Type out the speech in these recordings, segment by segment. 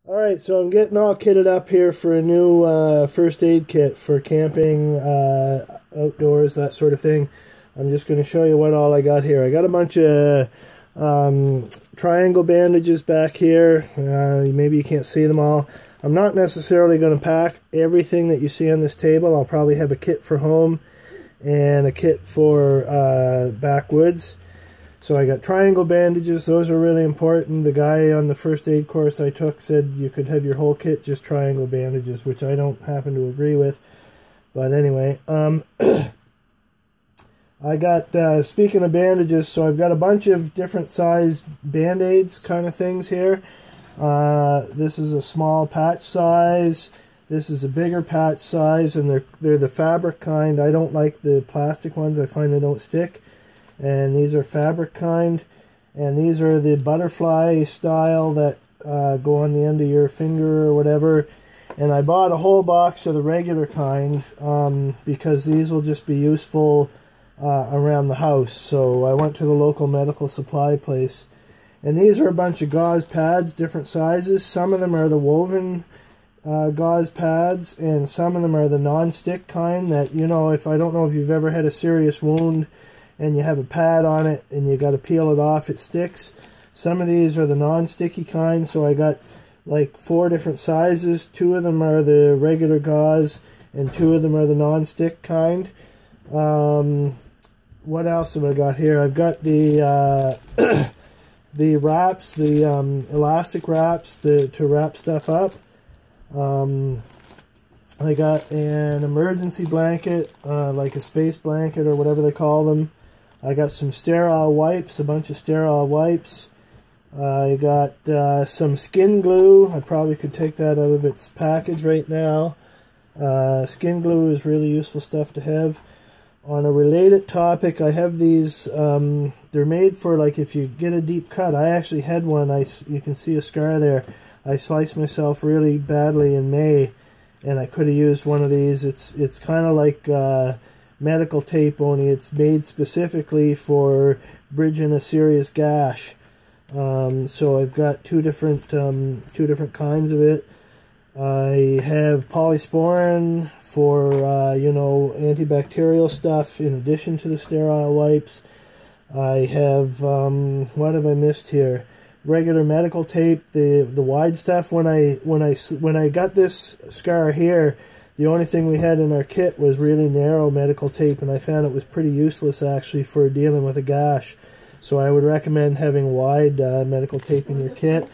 Alright, so I'm getting all kitted up here for a new first aid kit for camping, outdoors, that sort of thing. I'm just going to show you what all I got here. I got a bunch of triangle bandages back here. Maybe you can't see them all. I'm not necessarily going to pack everything that you see on this table. I'll probably have a kit for home and a kit for backwoods. So I got triangle bandages. Those are really important. The guy on the first aid course I took said you could have your whole kit just triangle bandages, which I don't happen to agree with. But anyway, I got, speaking of bandages, so I've got a bunch of different size band-aids kind of things here. This is a small patch size. This is a bigger patch size, and they're the fabric kind. I don't like the plastic ones. I find they don't stick. And these are fabric kind, and these are the butterfly style that go on the end of your finger or whatever. And I bought a whole box of the regular kind because these will just be useful around the house. So I went to the local medical supply place, and these are a bunch of gauze pads, different sizes. Some of them are the woven gauze pads, and some of them are the non-stick kind that, you know, I don't know if you've ever had a serious wound and you have a pad on it and you got to peel it off, it sticks. Some of these are the non-sticky kind, so I got like 4 different sizes. 2 of them are the regular gauze and 2 of them are the non-stick kind. What else have I got here? I've got the the wraps, the elastic wraps to wrap stuff up. I got an emergency blanket, like a space blanket or whatever they call them. I got some sterile wipes, a bunch of sterile wipes. I got some skin glue. I probably could take that out of its package right now. Skin glue is really useful stuff to have. On a related topic, I have these, they're made for, like, if you get a deep cut. I actually had one. You can see a scar there. I sliced myself really badly in May, and I could have used one of these. It's kind of like medical tape, only it's made specifically for bridging a serious gash. So I've got two different kinds of it. I have polysporin for you know, antibacterial stuff in addition to the sterile wipes. I have what have I missed here? Regular medical tape, the wide stuff. When I got this scar here, the only thing we had in our kit was really narrow medical tape, and I found it was pretty useless actually for dealing with a gash. So I would recommend having wide medical tape in your kit.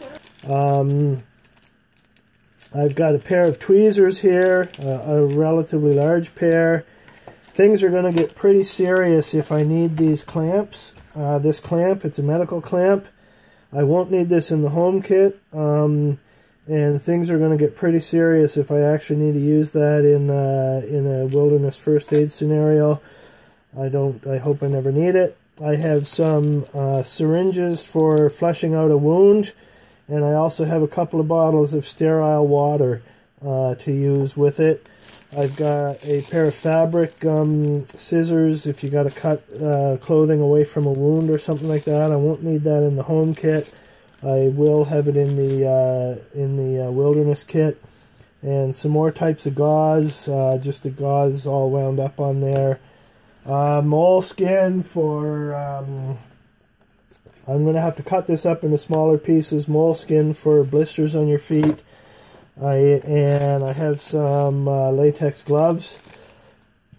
I've got a pair of tweezers here, a relatively large pair. Things are going to get pretty serious if I need these clamps. This clamp, it's a medical clamp. I won't need this in the home kit, and things are going to get pretty serious if I actually need to use that in a wilderness first aid scenario. I hope I never need it. I have some syringes for flushing out a wound, and I also have a couple of bottles of sterile water to use with it. I've got a pair of fabric scissors if you got to cut clothing away from a wound or something like that. I won't need that in the home kit. I will have it in the wilderness kit. And some more types of gauze, just the gauze all wound up on there. Moleskin for, I'm going to have to cut this up into smaller pieces. Moleskin for blisters on your feet. And I have some latex gloves.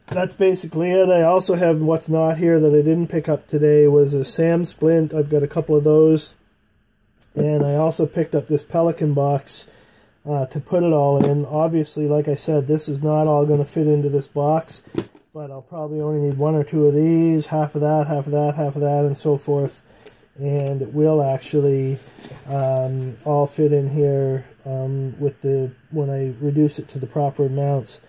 That's basically it. I also have what's not here that I didn't pick up today was a Sam Splint. I've got a couple of those. And I also picked up this Pelican box to put it all in. Obviously, like I said, this is not all going to fit into this box, but I'll probably only need 1 or 2 of these, half of that, half of that, half of that, and so forth. And it will actually all fit in here when I reduce it to the proper amounts.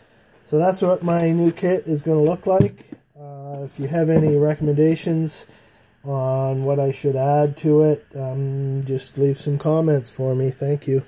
So that's what my new kit is going to look like. If you have any recommendations on what I should add to it, just leave some comments for me. Thank you.